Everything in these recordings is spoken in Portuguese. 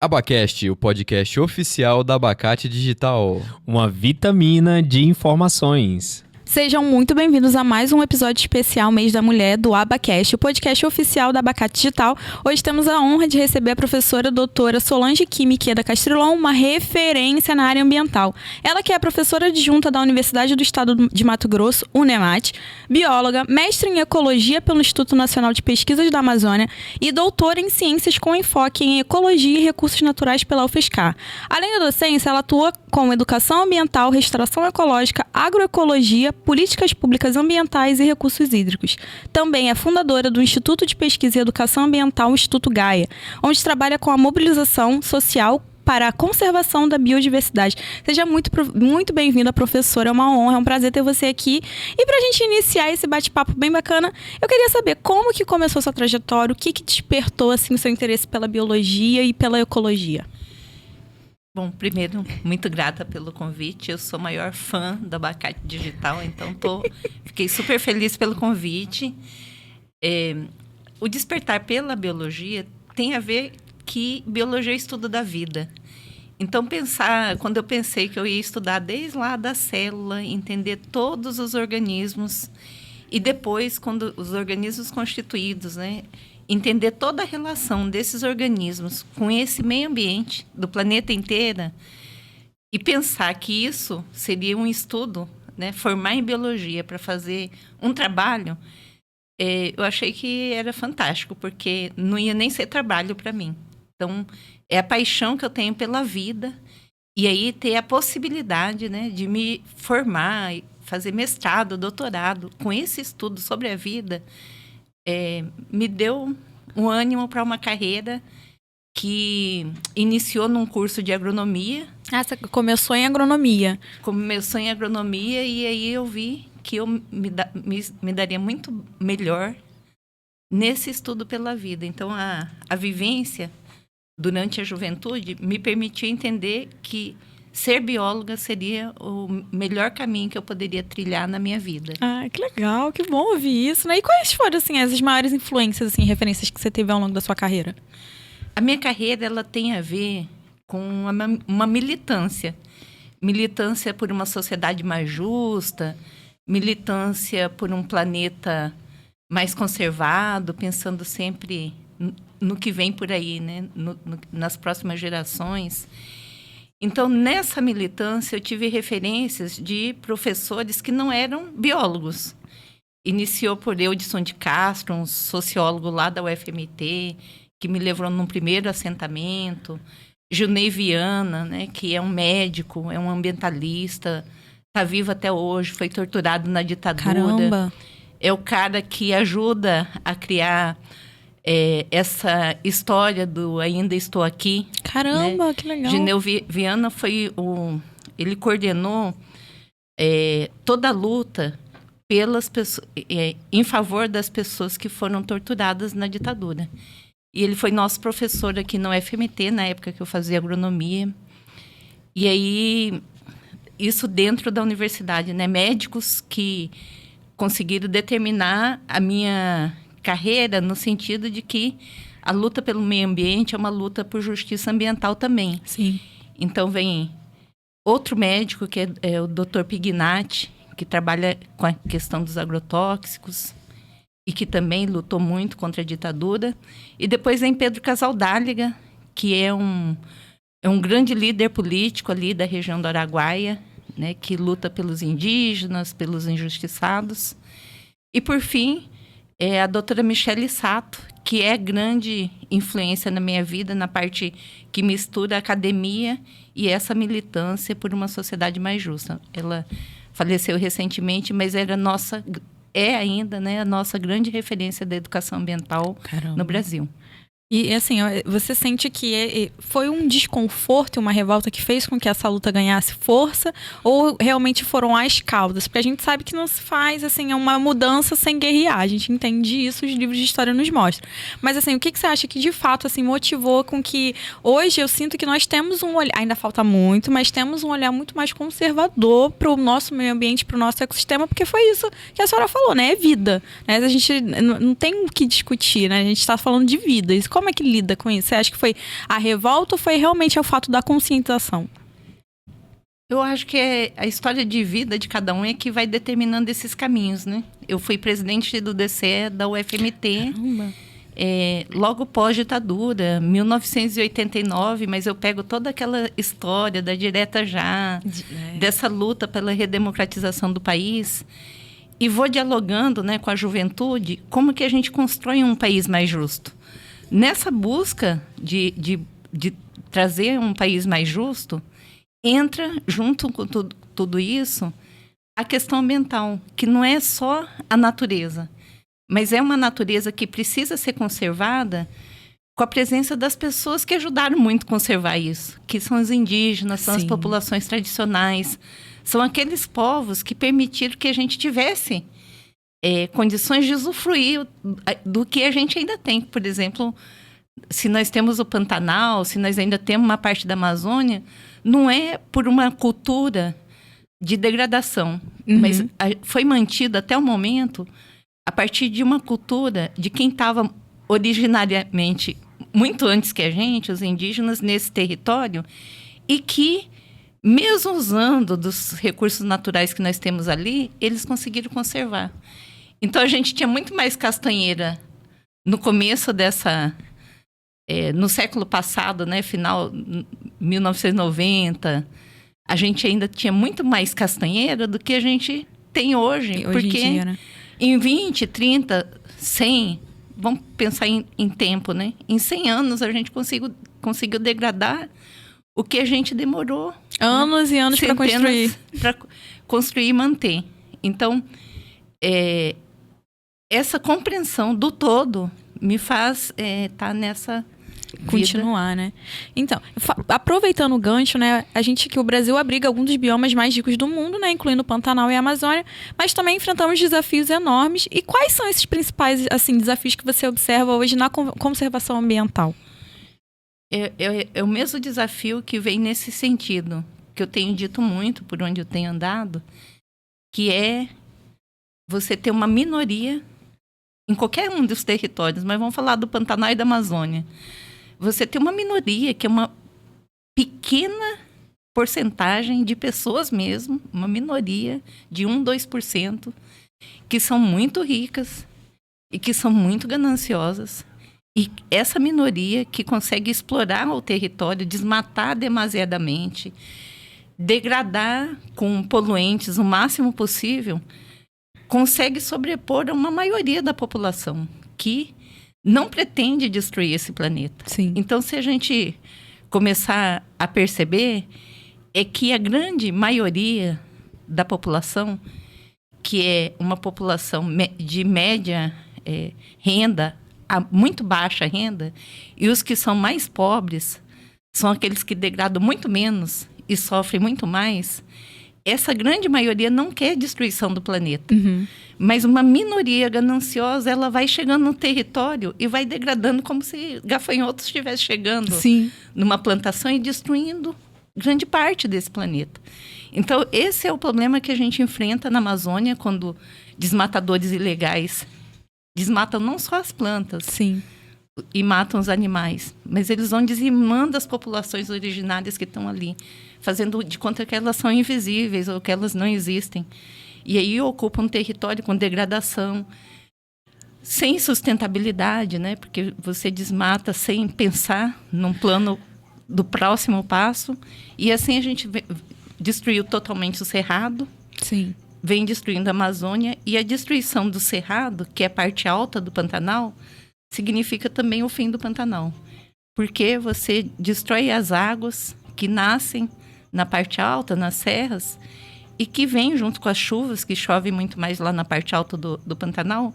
Abacast, o podcast oficial da Abacate Digital. Uma vitamina de informações. Sejam muito bem-vindos a mais um episódio especial Mês da Mulher do Abacast, o podcast oficial da Abacate Digital. Hoje temos a honra de receber a professora doutora Solange Quimiqueda da Castrilon, uma referência na área ambiental. Ela que é professora adjunta da Universidade do Estado de Mato Grosso, UNEMAT, bióloga, mestre em ecologia pelo Instituto Nacional de Pesquisas da Amazônia e doutora em ciências com enfoque em ecologia e recursos naturais pela UFSCar. Além da docência, ela atua com educação ambiental, restauração ecológica, agroecologia, políticas públicas ambientais e recursos hídricos. Também é fundadora do Instituto de Pesquisa e Educação Ambiental, Instituto Gaia, onde trabalha com a mobilização social para a conservação da biodiversidade. Seja muito bem-vinda, professora. É uma honra, é um prazer ter você aqui. E para a gente iniciar esse bate-papo bem bacana, eu queria saber como que começou a sua trajetória, o que despertou assim, o seu interesse pela biologia e pela ecologia? Bom, primeiro, muito grata pelo convite. Eu sou a maior fã da Abacate Digital, então fiquei super feliz pelo convite. O despertar pela biologia tem a ver que biologia é estudo da vida. Então, quando eu pensei que eu ia estudar desde lá da célula, entender todos os organismos, e depois, quando os organismos constituídos, né, entender toda a relação desses organismos com esse meio ambiente do planeta inteiro e pensar que isso seria um estudo, né, formar em biologia para fazer um trabalho, eu achei que era fantástico, porque não ia nem ser trabalho para mim. Então, é a paixão que eu tenho pela vida e aí ter a possibilidade, né, de me formar, fazer mestrado, doutorado com esse estudo sobre a vida, me deu um ânimo para uma carreira que iniciou num curso de agronomia. Ah, você começou em agronomia. Começou em agronomia e aí eu vi que eu me daria muito melhor nesse estudo pela vida. Então, a vivência durante a juventude me permitiu entender que ser bióloga seria o melhor caminho que eu poderia trilhar na minha vida. Ah, que legal, que bom ouvir isso, né? E quais foram, assim, as maiores influências, assim, referências que você teve ao longo da sua carreira? A minha carreira, ela tem a ver com uma militância. Militância por uma sociedade mais justa, militância por um planeta mais conservado, pensando sempre no que vem por aí, né? Nas próximas gerações. Então, nessa militância, eu tive referências de professores que não eram biólogos. Iniciou por Eudson de Castro, um sociólogo lá da UFMT, que me levou num primeiro assentamento. Junei Viana, né, que é um médico, é um ambientalista, está vivo até hoje, foi torturado na ditadura. Caramba! É o cara que ajuda a criar essa história do Ainda Estou Aqui. Caramba, né? Que legal. Junei Viana ele coordenou toda a luta pelas pessoas, em favor das pessoas que foram torturadas na ditadura. E ele foi nosso professor aqui na UFMT, na época que eu fazia agronomia. E aí, isso dentro da universidade, né? Médicos que conseguiram determinar a minha carreira no sentido de que a luta pelo meio ambiente é uma luta por justiça ambiental também. Sim. Então, vem outro médico, que é o Dr. Pignatti, que trabalha com a questão dos agrotóxicos e que também lutou muito contra a ditadura. E depois vem Pedro Casaldáliga, que é um grande líder político ali da região do Araguaia, né, que luta pelos indígenas, pelos injustiçados. E, por fim, a doutora Michele Sato, que é grande influência na minha vida, na parte que mistura a academia e essa militância por uma sociedade mais justa. Ela faleceu recentemente, mas é ainda, né, a nossa grande referência da educação ambiental. Caramba. No Brasil. E assim, você sente que foi um desconforto, uma revolta que fez com que essa luta ganhasse força, ou realmente foram as causas? Porque a gente sabe que não se faz assim, uma mudança sem guerrear. A gente entende isso, os livros de história nos mostram. Mas assim, o que você acha que de fato assim, motivou com que hoje eu sinto que nós temos um olhar, ainda falta muito, mas temos um olhar muito mais conservador para o nosso meio ambiente, para o nosso ecossistema, porque foi isso que a senhora falou, né? É vida. Né? A gente não tem o que discutir, né? A gente está falando de vida. Isso Como é que lida com isso? Você acha que foi a revolta ou foi realmente o fato da conscientização? Eu acho que a história de vida de cada um é que vai determinando esses caminhos, né? Eu fui presidente do DCE da UFMT, logo pós-ditadura, 1989, mas eu pego toda aquela história da Direta Já, dessa luta pela redemocratização do país, e vou dialogando, né, com a juventude, como que a gente constrói um país mais justo. Nessa busca de trazer um país mais justo, entra, junto com tudo isso, a questão ambiental, que não é só a natureza, mas é uma natureza que precisa ser conservada com a presença das pessoas que ajudaram muito a conservar isso, que são os indígenas, são as populações tradicionais, são aqueles povos que permitiram que a gente tivesse condições de usufruir do que a gente ainda tem. Por exemplo, se nós temos o Pantanal, se nós ainda temos uma parte da Amazônia, não é por uma cultura de degradação, mas foi mantida até o momento a partir de uma cultura de quem estava originariamente, muito antes que a gente, os indígenas, nesse território, e que, mesmo usando dos recursos naturais que nós temos ali, eles conseguiram conservar. Então, a gente tinha muito mais castanheira no começo dessa... no século passado, né, final 1990, a gente ainda tinha muito mais castanheira do que a gente tem hoje. Porque em dia, né? Em 20, 30, 100, vamos pensar em tempo, né? Em 100 anos a gente conseguiu degradar o que a gente demorou anos e anos para construir. Para construir e manter. Então, essa compreensão do todo me faz estar nessa continuar, né? Então, aproveitando o gancho, né? A gente que o Brasil abriga alguns dos biomas mais ricos do mundo, né? Incluindo o Pantanal e a Amazônia, mas também enfrentamos desafios enormes. E quais são esses principais, assim, desafios que você observa hoje na conservação ambiental? É o mesmo desafio que vem nesse sentido, que eu tenho dito muito por onde eu tenho andado, que é você ter uma minoria em qualquer um dos territórios, mas vamos falar do Pantanal e da Amazônia. Você tem uma minoria, que é uma pequena porcentagem de pessoas mesmo, uma minoria de 1, 2%, que são muito ricas e que são muito gananciosas. E essa minoria que consegue explorar o território, desmatar demasiadamente, degradar com poluentes o máximo possível, consegue sobrepor a uma maioria da população que não pretende destruir esse planeta. Sim. Então, se a gente começar a perceber, é que a grande maioria da população, que é uma população de média renda, a muito baixa renda, e os que são mais pobres são aqueles que degradam muito menos e sofrem muito mais. Essa grande maioria não quer destruição do planeta. Mas uma minoria gananciosa, ela vai chegando no território e vai degradando como se gafanhotos estivessem chegando numa plantação e destruindo grande parte desse planeta. Então, esse é o problema que a gente enfrenta na Amazônia, quando desmatadores ilegais desmatam não só as plantas e matam os animais, mas eles vão dizimando as populações originárias que estão ali, fazendo de conta que elas são invisíveis ou que elas não existem. E aí ocupam um território com degradação, sem sustentabilidade, né? Porque você desmata sem pensar num plano do próximo passo. E assim a gente destruiu totalmente o Cerrado, vem destruindo a Amazônia. E a destruição do Cerrado, que é a parte alta do Pantanal, significa também o fim do Pantanal. Porque você destrói as águas que nascem na parte alta, nas serras, e que vêm junto com as chuvas, que chove muito mais lá na parte alta do Pantanal,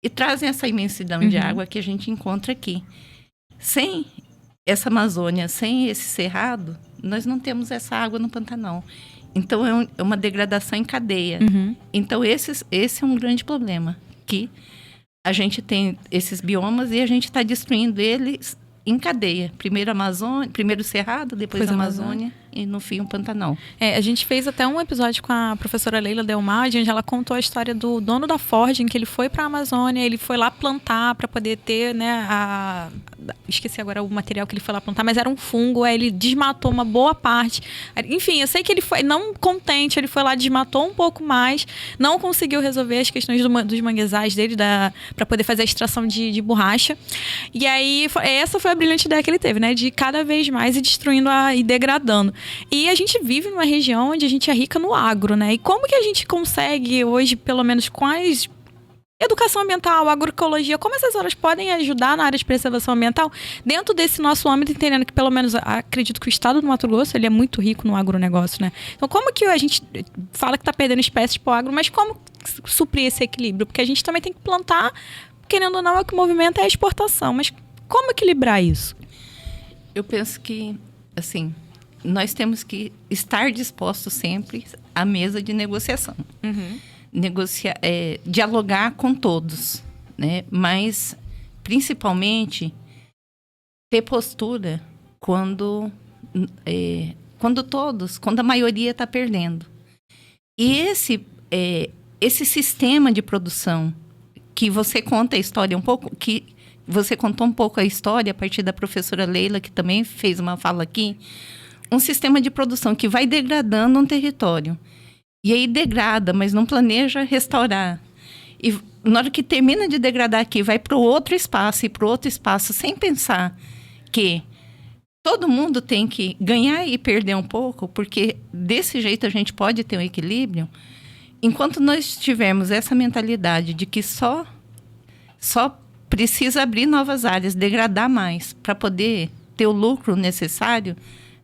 e trazem essa imensidão de água que a gente encontra aqui. Sem essa Amazônia, sem esse Cerrado, nós não temos essa água no Pantanal. Então, é uma degradação em cadeia. Então, esse é um grande problema, que a gente tem esses biomas e a gente está destruindo eles em cadeia. Primeiro Amazônia, primeiro Cerrado, depois Pois Amazônia e no fim o Pantanal. A gente fez até um episódio com a professora Leila Delmar, onde ela contou a história do dono da Ford, em que ele foi para a Amazônia, ele foi lá plantar para poder ter, né, esqueci agora o material que ele foi lá plantar, mas era um fungo, aí ele desmatou uma boa parte. Enfim, eu sei que ele foi, não contente, ele foi lá, desmatou um pouco mais, não conseguiu resolver as questões dos manguezais dele, para poder fazer a extração de borracha. E aí, essa foi a brilhante ideia que ele teve, né, de cada vez mais ir destruindo e degradando. E a gente vive numa região onde a gente é rica no agro, né? E como que a gente consegue hoje, pelo menos com as educação ambiental, agroecologia, como essas horas podem ajudar na área de preservação ambiental dentro desse nosso âmbito, entendendo que pelo menos acredito que o estado do Mato Grosso ele é muito rico no agronegócio, né? Então como que a gente fala que está perdendo espécies para o agro, mas como suprir esse equilíbrio? Porque a gente também tem que plantar, querendo ou não, é o que movimenta é a exportação, mas como equilibrar isso? Eu penso que, assim, nós temos que estar dispostos sempre à mesa de negociação. Dialogar com todos, né? Mas, principalmente, ter postura quando a maioria está perdendo. E esse sistema de produção que você conta a história um pouco, que você contou um pouco a história a partir da professora Leila, que também fez uma fala aqui, um sistema de produção que vai degradando um território. E aí degrada, mas não planeja restaurar. E na hora que termina de degradar aqui, vai para o outro espaço e para o outro espaço, sem pensar que todo mundo tem que ganhar e perder um pouco, porque desse jeito a gente pode ter um equilíbrio. Enquanto nós tivermos essa mentalidade de que só precisa abrir novas áreas, degradar mais, para poder ter o lucro necessário,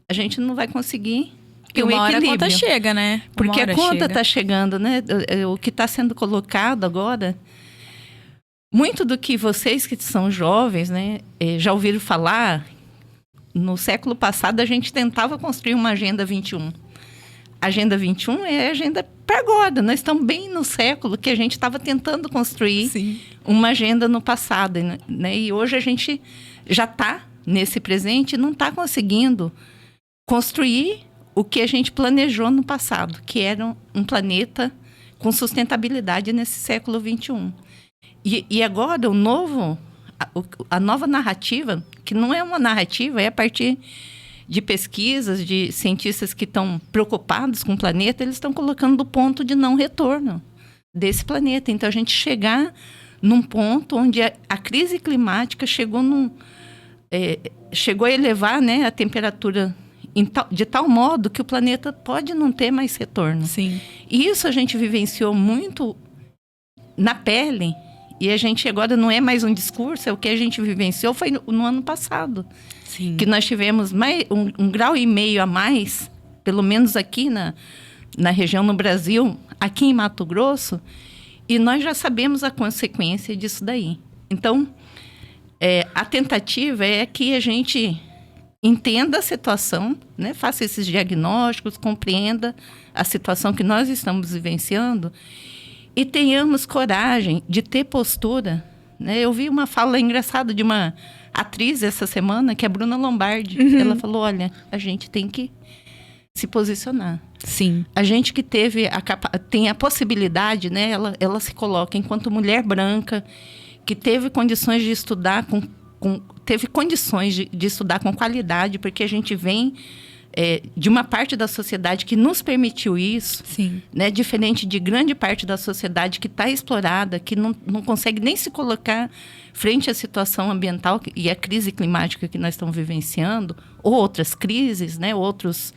a gente não vai conseguir ter um equilíbrio. Uma hora a conta chega, né? Porque a conta está chegando, né? O que está sendo colocado agora, muito do que vocês que são jovens, né, já ouviram falar, no século passado a gente tentava construir uma Agenda 21. A Agenda 21 é a agenda para agora. Nós estamos bem no século que a gente estava tentando construir uma agenda no passado, né? E hoje a gente já está nesse presente e não está conseguindo construir o que a gente planejou no passado, que era um planeta com sustentabilidade nesse século XXI. E agora a nova narrativa, que não é uma narrativa, é a partir de pesquisas de cientistas que estão preocupados com o planeta, eles estão colocando do ponto de não retorno desse planeta. Então, a gente chegar num ponto onde a crise climática chegou a elevar, né, a temperatura de tal modo que o planeta pode não ter mais retorno. Sim. E isso a gente vivenciou muito na pele, e a gente agora não é mais um discurso, é o que a gente vivenciou foi no ano passado. Sim. Que nós tivemos um grau e meio a mais, pelo menos aqui na região, no Brasil, aqui em Mato Grosso, e nós já sabemos a consequência disso daí. Então, a tentativa é que a gente entenda a situação, né? Faça esses diagnósticos, compreenda a situação que nós estamos vivenciando e tenhamos coragem de ter postura, né? Eu vi uma fala engraçada de uma atriz essa semana, que é a Bruna Lombardi. Ela falou, olha, a gente tem que se posicionar. Sim. A gente que tem a possibilidade, né? Ela se coloca enquanto mulher branca, que teve condições de estudar teve condições de estudar com qualidade, porque a gente vem de uma parte da sociedade que nos permitiu isso, Sim. Né? Diferente de grande parte da sociedade que está explorada, que não consegue nem se colocar frente à situação ambiental e à crise climática que nós estamos vivenciando, ou outras crises, né? Outros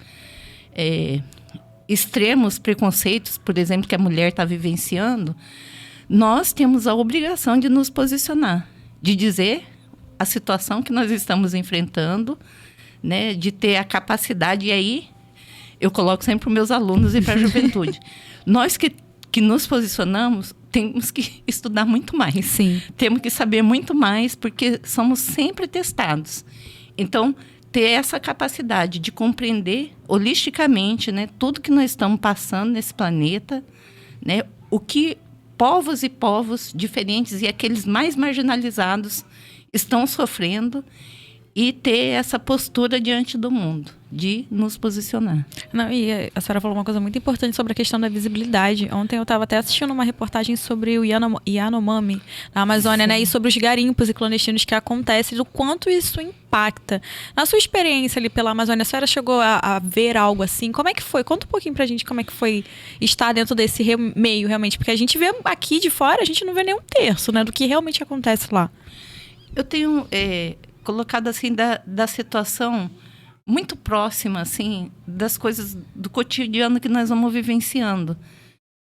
extremos preconceitos, por exemplo, que a mulher está vivenciando. Nós temos a obrigação de nos posicionar, de dizer a situação que nós estamos enfrentando, né, de ter a capacidade, e aí eu coloco sempre para os meus alunos e para a juventude. Nós que nos posicionamos, temos que estudar muito mais. Sim. Temos que saber muito mais, porque somos sempre testados. Então, ter essa capacidade de compreender holisticamente, né, tudo que nós estamos passando nesse planeta, né, o que povos e povos diferentes e aqueles mais marginalizados estão sofrendo, e ter essa postura diante do mundo, de nos posicionar. Não, e a senhora falou uma coisa muito importante sobre a questão da visibilidade. Ontem eu estava até assistindo uma reportagem sobre o Yanomami, na Amazônia, né? E sobre os garimpos e clandestinos que acontecem, do quanto isso impacta. Na sua experiência ali pela Amazônia, a senhora chegou a ver algo assim? Como é que foi? Conta um pouquinho pra gente como é que foi estar dentro desse meio, realmente. Porque a gente vê aqui de fora, a gente não vê nem um terço, né? Do que realmente acontece lá. Eu tenho colocado assim da situação muito próxima assim das coisas do cotidiano que nós vamos vivenciando.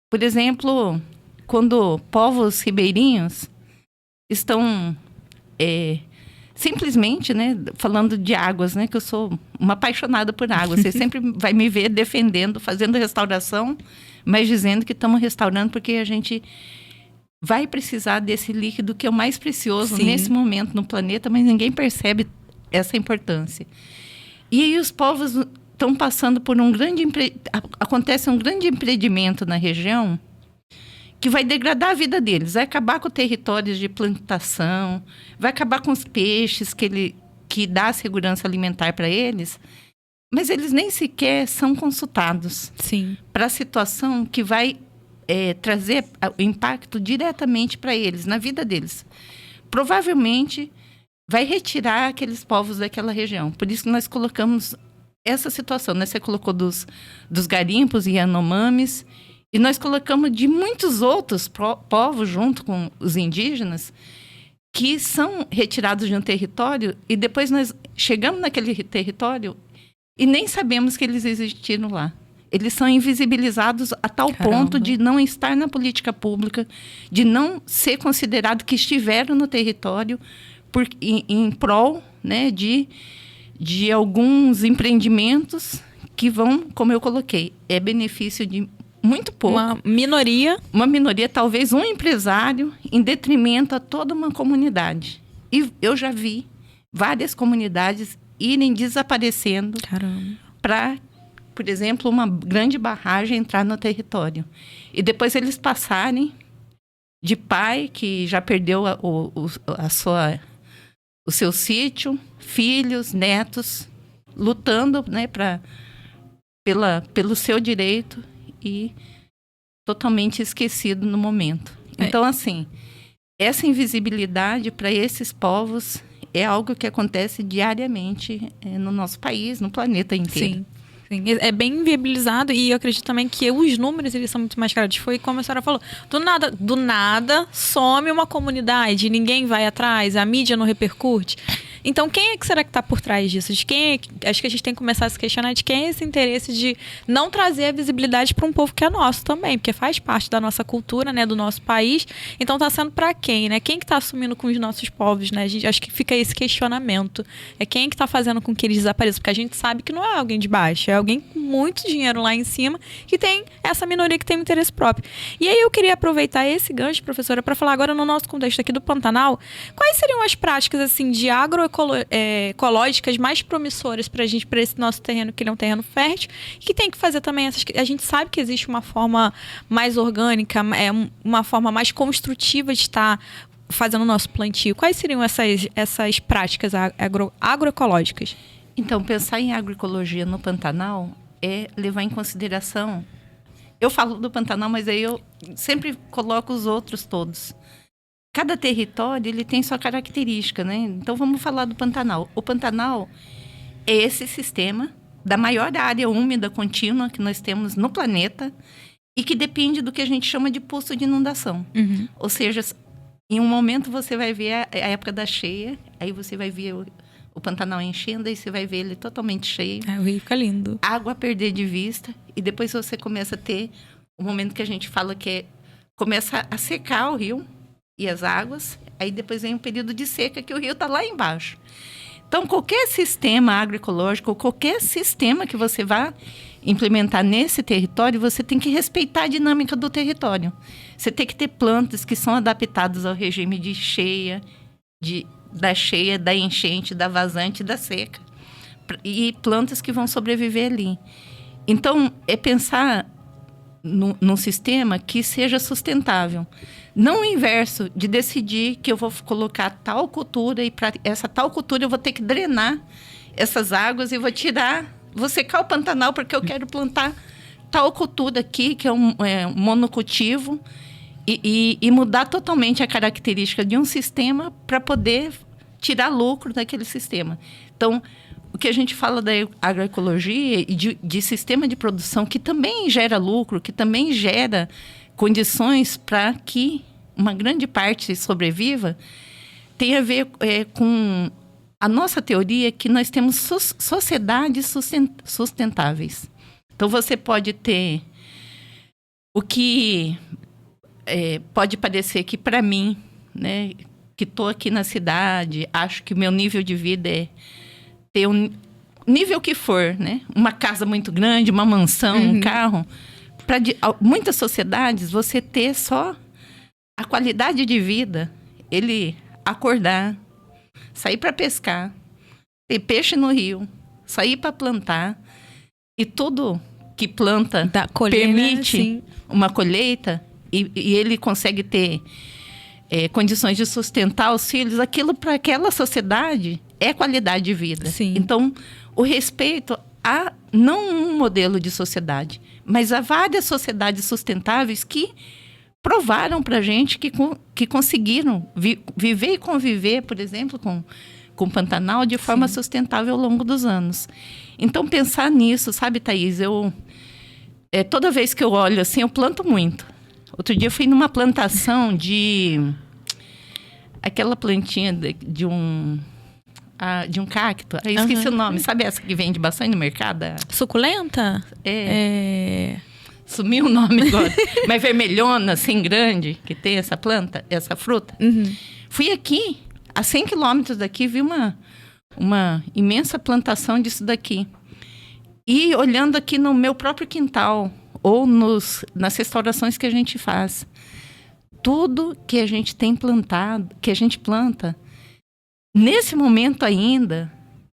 Por exemplo, quando povos ribeirinhos estão simplesmente, né, falando de águas, né, que eu sou uma apaixonada por água. Você sempre vai me ver defendendo, fazendo restauração, mas dizendo que estamos restaurando porque a gente vai precisar desse líquido que é o mais precioso Sim. nesse momento no planeta, mas ninguém percebe essa importância. E aí os povos estão passando por acontece um grande empreendimento na região que vai degradar a vida deles, vai acabar com territórios de plantação, vai acabar com os peixes que dá segurança alimentar para eles, mas eles nem sequer são consultados para a situação que vai trazer o impacto diretamente para eles, na vida deles. Provavelmente vai retirar aqueles povos daquela região. Por isso que nós colocamos essa situação, né? Você colocou dos garimpos e Yanomamis, e nós colocamos de muitos outros povos junto com os indígenas que são retirados de um território e depois nós chegamos naquele território e nem sabemos que eles existiram lá. Eles são invisibilizados a tal ponto de não estar na política pública, de não ser considerado que estiveram no território em prol, né, de alguns empreendimentos que vão, como eu coloquei, benefício de muito pouco. Uma minoria. Uma minoria, talvez um empresário, em detrimento a toda uma comunidade. E eu já vi várias comunidades irem desaparecendo para, por exemplo, uma grande barragem entrar no território. E depois eles passarem de pai que já perdeu o seu sítio, filhos, netos, lutando, né, pelo seu direito e totalmente esquecido no momento. Então, assim, essa invisibilidade para esses povos é algo que acontece diariamente no nosso país, no planeta inteiro. Sim. Sim, é bem inviabilizado e eu acredito também que os números eles são muito mais claros. Foi como a senhora falou, do nada some uma comunidade, ninguém vai atrás, a mídia não repercute. Então, quem é que será que está por trás disso? Acho que a gente tem que começar a se questionar de quem é esse interesse de não trazer a visibilidade para um povo que é nosso também, porque faz parte da nossa cultura, né, do nosso país. Então, está sendo para quem, né? Quem que está assumindo com os nossos povos, né? Acho que fica esse questionamento. É quem que está fazendo com que eles desapareçam? Porque a gente sabe que não é alguém de baixo, é alguém com muito dinheiro lá em cima que tem essa minoria que tem um interesse próprio. E aí eu queria aproveitar esse gancho, professora, para falar agora no nosso contexto aqui do Pantanal, quais seriam as práticas assim de agroecológicas mais promissoras para esse nosso terreno, que ele é um terreno fértil, e que tem que fazer também a gente sabe que existe uma forma mais orgânica, uma forma mais construtiva de estar fazendo o nosso plantio. Quais seriam essas práticas agroecológicas? Então, pensar em agroecologia no Pantanal é levar em consideração... Eu falo do Pantanal, mas aí eu sempre coloco os outros todos. Cada território ele tem sua característica, né? Então, vamos falar do Pantanal. O Pantanal é esse sistema da maior área úmida contínua que nós temos no planeta e que depende do que a gente chama de poço de inundação. Uhum. Ou seja, em um momento você vai ver a época da cheia, aí você vai ver o Pantanal enchendo, aí você vai ver ele totalmente cheio. O rio fica lindo. Água a perder de vista. E depois você começa a ter o momento que a gente fala que começa a secar o rio e as águas. Aí depois vem um período de seca que o rio está lá embaixo. Então, qualquer sistema agroecológico, qualquer sistema que você vá implementar nesse território, você tem que respeitar a dinâmica do território. Você tem que ter plantas que são adaptadas ao regime de cheia, da cheia, da enchente, da vazante, da seca. E plantas que vão sobreviver ali. Então, é pensar num sistema que seja sustentável. Não o inverso, de decidir que eu vou colocar tal cultura e para essa tal cultura eu vou ter que drenar essas águas e vou secar o Pantanal porque eu quero plantar tal cultura aqui, que é um monocultivo, e mudar totalmente a característica de um sistema para poder tirar lucro daquele sistema. Então, o que a gente fala da agroecologia e de sistema de produção que também gera lucro, que também gera condições para que uma grande parte sobreviva, tem a ver com a nossa teoria que nós temos sociedades sustentáveis. Então, você pode ter o que pode parecer que, para mim, né, que estou aqui na cidade, acho que o meu nível de vida é ter um nível que for, né? Uma casa muito grande, uma mansão, um carro. Para muitas sociedades, você ter só a qualidade de vida, ele acordar, sair para pescar, ter peixe no rio, sair para plantar, e tudo que planta permite uma colheita, e ele consegue ter condições de sustentar os filhos, aquilo para aquela sociedade é qualidade de vida. Sim. Então, o respeito a não um modelo de sociedade, mas a várias sociedades sustentáveis que provaram para a gente que conseguiram viver e conviver, por exemplo, com o Pantanal de forma sustentável ao longo dos anos. Então, pensar nisso, sabe, Thaís? Toda vez que eu olho assim, eu planto muito. Outro dia eu fui numa plantação de aquela plantinha de um cacto. Eu esqueci o nome. Sabe essa que vende bastante no mercado? Suculenta? Sumiu o nome agora. Mas vermelhona, assim, grande, que tem essa planta, essa fruta. Fui aqui, a 100 quilômetros daqui, vi uma imensa plantação disso daqui. E olhando aqui no meu próprio quintal, ou nas restaurações que a gente faz, tudo que a gente tem plantado, que a gente planta, nesse momento ainda,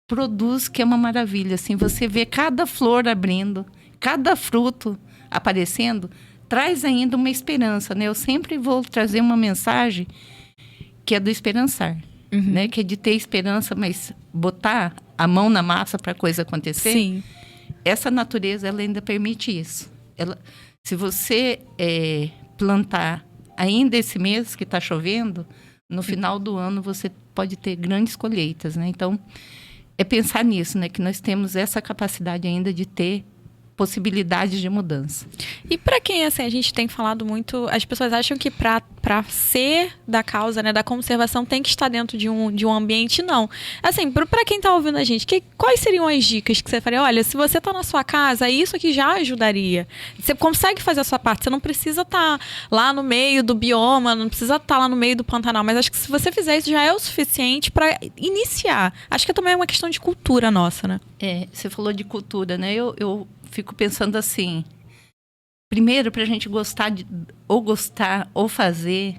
produz, que é uma maravilha. Assim, você vê cada flor abrindo, cada fruto aparecendo, traz ainda uma esperança, né? Eu sempre vou trazer uma mensagem que é do esperançar, né? Que é de ter esperança, mas botar a mão na massa para a coisa acontecer. Sim. Essa natureza, ela ainda permite isso. Se você plantar ainda esse mês que está chovendo, no final do ano você pode ter grandes colheitas, né? Então, é pensar nisso, né? Que nós temos essa capacidade ainda de ter possibilidades de mudança. E para quem, assim, a gente tem falado muito, as pessoas acham que para ser da causa, né, da conservação, tem que estar dentro de um ambiente, não. Assim, para quem tá ouvindo a gente, quais seriam as dicas que você faria? Olha, se você tá na sua casa, isso aqui já ajudaria. Você consegue fazer a sua parte, você não precisa estar lá no meio do bioma, não precisa estar lá no meio do Pantanal, mas acho que se você fizer isso já é o suficiente para iniciar. Acho que também é uma questão de cultura nossa, né? Você falou de cultura, né? Eu fico pensando assim, primeiro, para a gente gostar, ou fazer,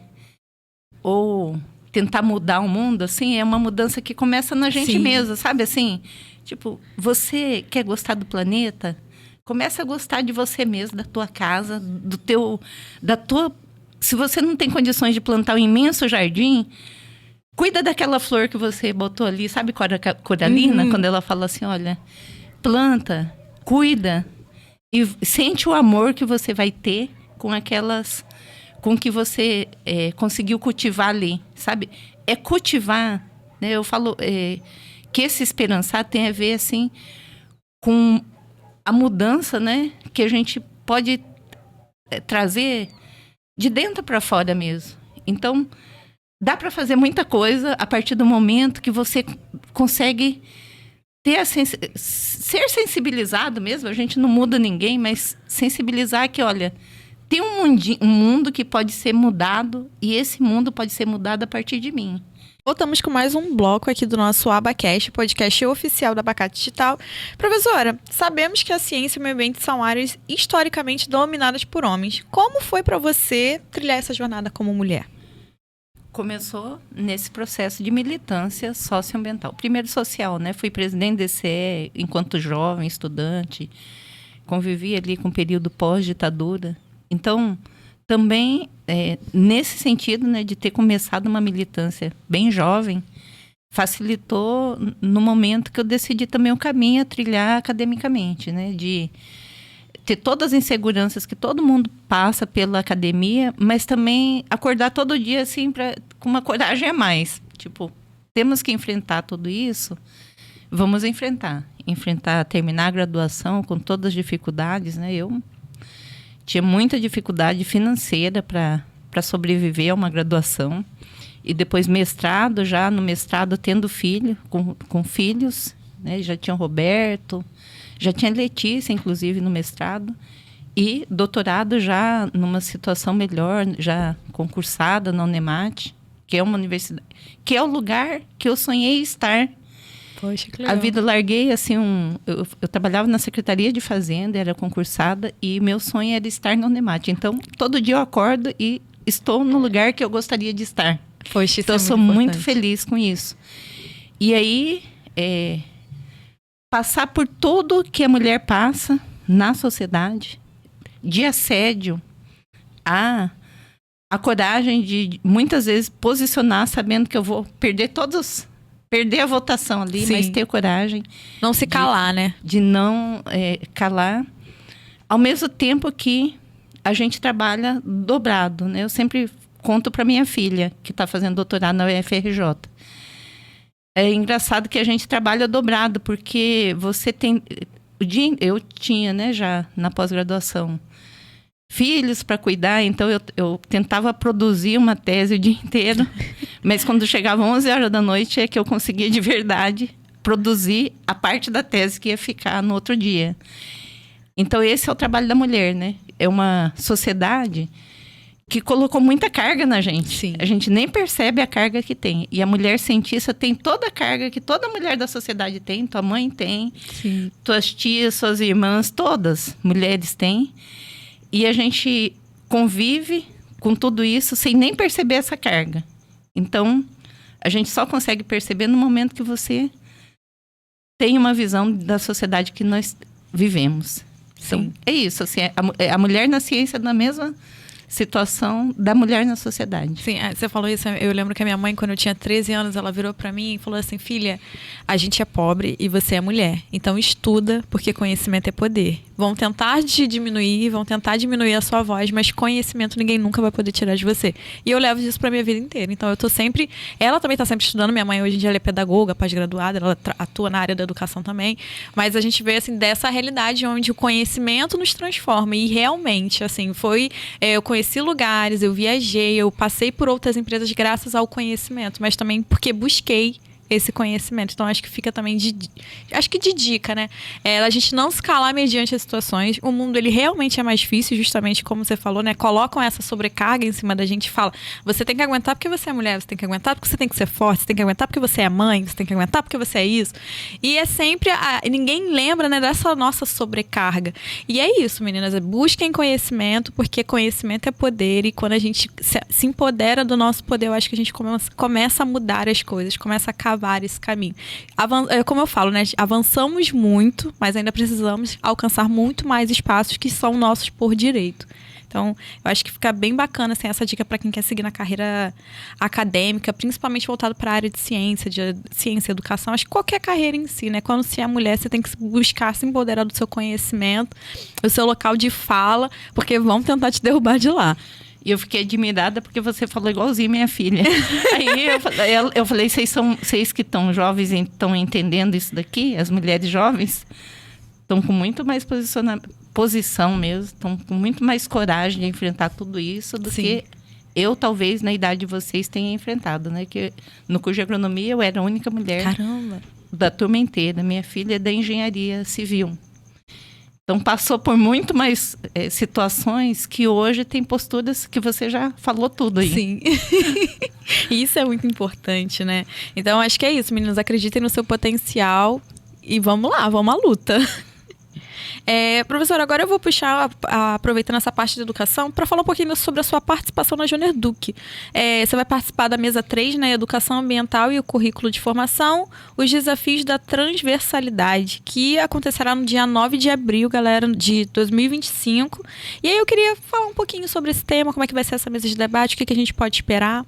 ou tentar mudar o mundo, assim, é uma mudança que começa na gente mesmo, sabe? Assim, tipo, você quer gostar do planeta? Começa a gostar de você mesmo, da tua casa, se você não tem condições de plantar um imenso jardim, cuida daquela flor que você botou ali, sabe, Coralina, quando ela fala assim, olha, planta, cuida e sente o amor que você vai ter com que você conseguiu cultivar ali, sabe? É cultivar, né? Eu falo que esse esperançar tem a ver, assim, com a mudança, né? Que a gente pode trazer de dentro para fora mesmo. Então, dá para fazer muita coisa a partir do momento que você consegue ser sensibilizado mesmo. A gente não muda ninguém, mas sensibilizar que, olha, tem um mundo que pode ser mudado e esse mundo pode ser mudado a partir de mim. Voltamos com mais um bloco aqui do nosso AbaCast, podcast oficial da Abacate Digital. Professora, sabemos que a ciência e o meio ambiente são áreas historicamente dominadas por homens. Como foi para você trilhar essa jornada como mulher? Começou nesse processo de militância socioambiental. Primeiro social, né? Fui presidente do DCE enquanto jovem, estudante. Convivi ali com o período pós-ditadura. Então, também, nesse sentido, né, de ter começado uma militância bem jovem, facilitou no momento que eu decidi também o caminho a trilhar academicamente, né, de ter todas as inseguranças que todo mundo passa pela academia, mas também acordar todo dia assim com uma coragem a mais. Tipo, temos que enfrentar tudo isso, vamos enfrentar, terminar a graduação com todas as dificuldades, né? Eu tinha muita dificuldade financeira para sobreviver a uma graduação. E depois mestrado, já no mestrado tendo filho, com filhos, né? Já tinha o Roberto, já tinha Letícia, inclusive, no mestrado. E doutorado já numa situação melhor, já concursada na Unemate, que é uma universidade, que é o lugar que eu sonhei estar. Poxa, que legal. A vida, larguei assim eu trabalhava na Secretaria de Fazenda, era concursada, e meu sonho era estar na Unemate. Então, todo dia eu acordo e estou no lugar que eu gostaria de estar. Poxa, então, eu sou muito feliz com isso. E aí, passar por tudo que a mulher passa na sociedade, de assédio, a coragem de, muitas vezes, posicionar sabendo que eu vou perder a votação ali, Sim. mas ter coragem. Não se calar, né? De não calar. Ao mesmo tempo que a gente trabalha dobrado, né? Eu sempre conto para minha filha, que está fazendo doutorado na UFRJ. É engraçado que a gente trabalha dobrado, porque você tem... Eu tinha, né, já na pós-graduação, filhos para cuidar, então eu tentava produzir uma tese o dia inteiro, mas quando chegava 11 horas da noite é que eu conseguia de verdade produzir a parte da tese que ia ficar no outro dia. Então esse é o trabalho da mulher, né? É uma sociedade que colocou muita carga na gente. Sim. A gente nem percebe a carga que tem. E a mulher cientista tem toda a carga que toda mulher da sociedade tem. Tua mãe tem, Sim. tuas tias, suas irmãs, todas mulheres têm. E a gente convive com tudo isso sem nem perceber essa carga. Então, a gente só consegue perceber no momento que você tem uma visão da sociedade que nós vivemos. Então, Sim. é isso. Assim, a mulher na ciência na mesma situação da mulher na sociedade. Sim, você falou isso. Eu lembro que a minha mãe, quando eu tinha 13 anos, ela virou pra mim e falou assim: filha, a gente é pobre e você é mulher. Então estuda, porque conhecimento é poder. Vão tentar te diminuir, vão tentar diminuir a sua voz, mas conhecimento ninguém nunca vai poder tirar de você. E eu levo isso pra minha vida inteira. Então eu tô sempre... Ela também tá sempre estudando. Minha mãe hoje em dia ela é pedagoga, pós-graduada, ela atua na área da educação também. Mas a gente vê, assim, dessa realidade onde o conhecimento nos transforma. E realmente, assim, eu conheci lugares, eu viajei, eu passei por outras empresas graças ao conhecimento, mas também porque busquei esse conhecimento. Então, acho que fica também de dica, né? A gente não se calar mediante as situações. O mundo, ele realmente é mais difícil, justamente como você falou, né? Colocam essa sobrecarga em cima da gente e falam: você tem que aguentar porque você é mulher, você tem que aguentar porque você tem que ser forte, você tem que aguentar porque você é mãe, você tem que aguentar porque você é isso. E é sempre... ninguém lembra, né, dessa nossa sobrecarga. E é isso, meninas. Busquem conhecimento, porque conhecimento é poder. E quando a gente se empodera do nosso poder, eu acho que a gente começa a mudar as coisas, começa a cavar esse caminho. Como eu falo, né? Avançamos muito, mas ainda precisamos alcançar muito mais espaços que são nossos por direito. Então, eu acho que fica bem bacana, assim, essa dica para quem quer seguir na carreira acadêmica, principalmente voltado para a área de ciência e educação. Acho que qualquer carreira em si, né? Quando você é mulher, você tem que buscar se empoderar do seu conhecimento, do seu local de fala, porque vão tentar te derrubar de lá. E eu fiquei admirada porque você falou igualzinho minha filha. Aí eu falei, vocês que estão jovens e estão entendendo isso daqui, as mulheres jovens estão com muito mais posição mesmo, estão com muito mais coragem de enfrentar tudo isso do Sim. que eu, talvez, na idade de vocês, tenha enfrentado, né? Que no curso de agronomia eu era a única mulher Caramba! da turma inteira. Minha filha é da engenharia civil. Então, passou por muito mais situações que hoje tem posturas que você já falou tudo aí. Sim. Isso é muito importante, né? Então, acho que é isso, meninas. Acreditem no seu potencial e vamos lá, vamos à luta. Professora, agora eu vou puxar, aproveitando essa parte da educação, para falar um pouquinho sobre a sua participação na Júnior Duque. Você vai participar da mesa 3, né? Educação ambiental e o currículo de formação, os desafios da transversalidade, que acontecerá no dia 9 de abril, galera, de 2025. E aí eu queria falar um pouquinho sobre esse tema, como é que vai ser essa mesa de debate, o que a gente pode esperar.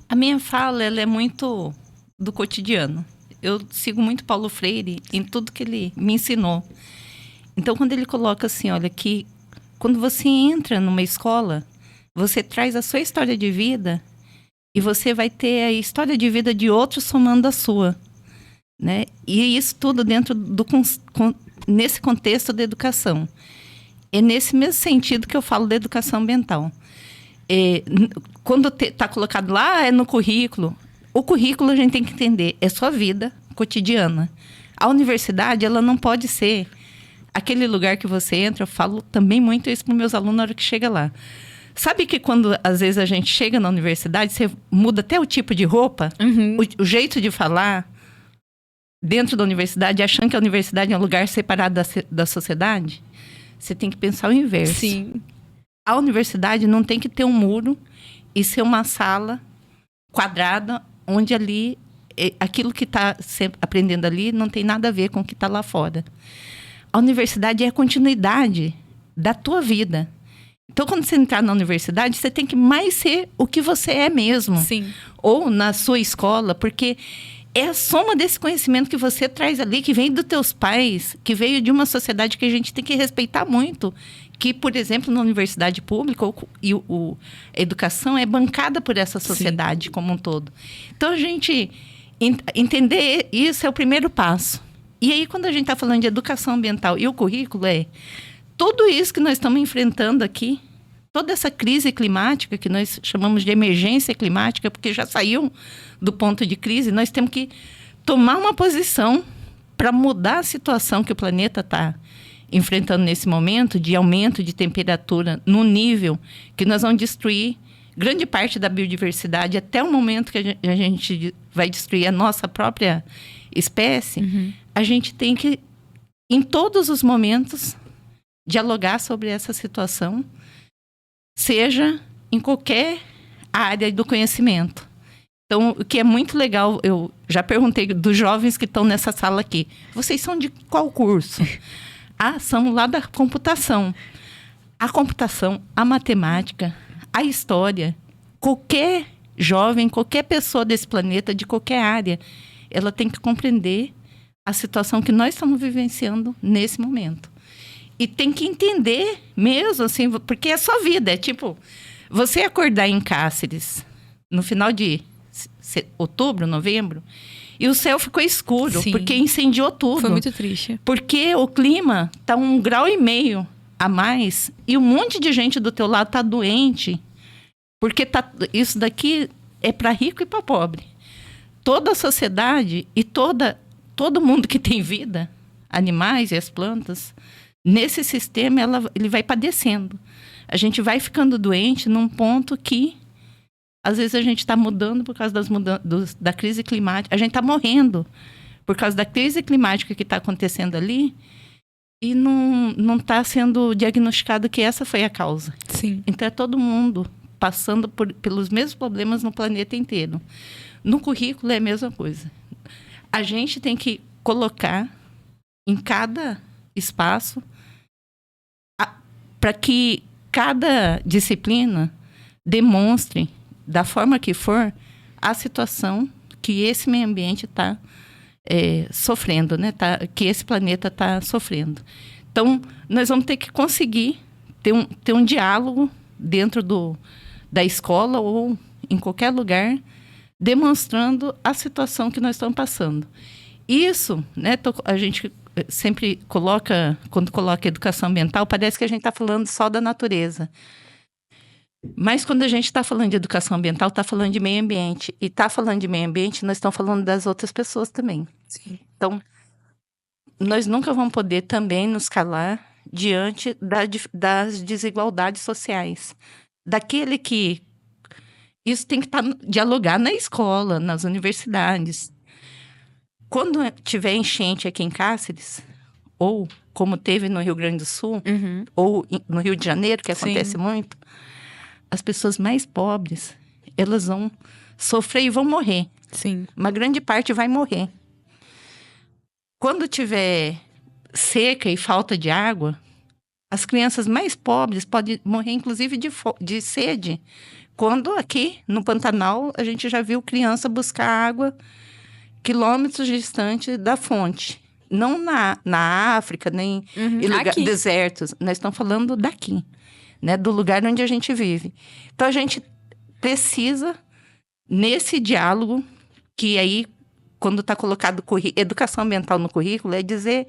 A minha fala, ela é muito do cotidiano. Eu sigo muito Paulo Freire em tudo que ele me ensinou. Então, quando ele coloca assim, olha, que quando você entra numa escola, você traz a sua história de vida e você vai ter a história de vida de outros somando a sua, né? E isso tudo dentro nesse contexto da educação. É nesse mesmo sentido que eu falo da educação ambiental. Quando está colocado lá, é no currículo. O currículo a gente tem que entender, é sua vida cotidiana. A universidade, ela não pode ser aquele lugar que você entra. Eu falo também muito isso para os meus alunos na hora que chega lá. Sabe que quando, às vezes, a gente chega na universidade, você muda até o tipo de roupa, o jeito de falar dentro da universidade, achando que a universidade é um lugar separado da sociedade? Você tem que pensar o inverso. Sim. A universidade não tem que ter um muro e ser uma sala quadrada, onde ali, aquilo que está aprendendo ali não tem nada a ver com o que está lá fora. A universidade é a continuidade da tua vida. Então, quando você entrar na universidade, você tem que mais ser o que você é mesmo. Sim. Ou na sua escola, porque é a soma desse conhecimento que você traz ali, que vem dos teus pais, que veio de uma sociedade que a gente tem que respeitar muito. Que, por exemplo, na universidade pública, a educação é bancada por essa sociedade. Sim. Como um todo. Então, a gente entender isso é o primeiro passo. E aí, quando a gente está falando de educação ambiental e o currículo, tudo isso que nós estamos enfrentando aqui, toda essa crise climática, que nós chamamos de emergência climática, porque já saiu do ponto de crise, nós temos que tomar uma posição para mudar a situação que o planeta está enfrentando nesse momento, de aumento de temperatura no nível que nós vamos destruir grande parte da biodiversidade, até o momento que a gente vai destruir a nossa própria espécie. A gente tem que, em todos os momentos, dialogar sobre essa situação, seja em qualquer área do conhecimento. Então, o que é muito legal, eu já perguntei dos jovens que estão nessa sala aqui, vocês são de qual curso? Somos lá da computação. A computação, a matemática, a história, qualquer jovem, qualquer pessoa desse planeta, de qualquer área, ela tem que compreender a situação que nós estamos vivenciando nesse momento. E tem que entender mesmo, assim, porque é sua vida. É tipo, você acordar em Cáceres no final de outubro, novembro, e o céu ficou escuro. Sim. Porque incendiou tudo. Foi muito triste. Porque o clima está 1,5 graus a mais e um monte de gente do teu lado está doente. Porque isso daqui é para rico e para pobre. Toda a sociedade e todo mundo que tem vida, animais e as plantas, nesse sistema ele vai padecendo. A gente vai ficando doente num ponto que, às vezes, a gente está mudando por causa da crise climática. A gente está morrendo por causa da crise climática que está acontecendo ali e não está sendo diagnosticado que essa foi a causa. Sim. Então, é todo mundo passando pelos mesmos problemas no planeta inteiro. No currículo é a mesma coisa. A gente tem que colocar em cada espaço para que cada disciplina demonstre, da forma que for, a situação que esse meio ambiente está sofrendo, né? Que esse planeta está sofrendo. Então, nós vamos ter que conseguir ter um diálogo dentro da escola ou em qualquer lugar, demonstrando a situação que nós estamos passando. Isso, né, a gente sempre coloca, quando coloca educação ambiental, parece que a gente está falando só da natureza. Mas quando a gente está falando de educação ambiental, está falando de meio ambiente. E está falando de meio ambiente, nós estamos falando das outras pessoas também. Sim. Então, nós nunca vamos poder também nos calar diante das desigualdades sociais. Daquele que... Isso tem que dialogar na escola, nas universidades. Quando tiver enchente aqui em Cáceres, ou como teve no Rio Grande do Sul, ou no Rio de Janeiro, que acontece muito, as pessoas mais pobres, elas vão sofrer e vão morrer. Sim. Uma grande parte vai morrer. Quando tiver seca e falta de água, as crianças mais pobres podem morrer, inclusive, de sede. Quando aqui, no Pantanal, a gente já viu criança buscar água quilômetros distante da fonte. Não na África, nem em desertos. Nós estamos falando daqui, né? Do lugar onde a gente vive. Então, a gente precisa, nesse diálogo, que aí, quando está colocado educação ambiental no currículo, é dizer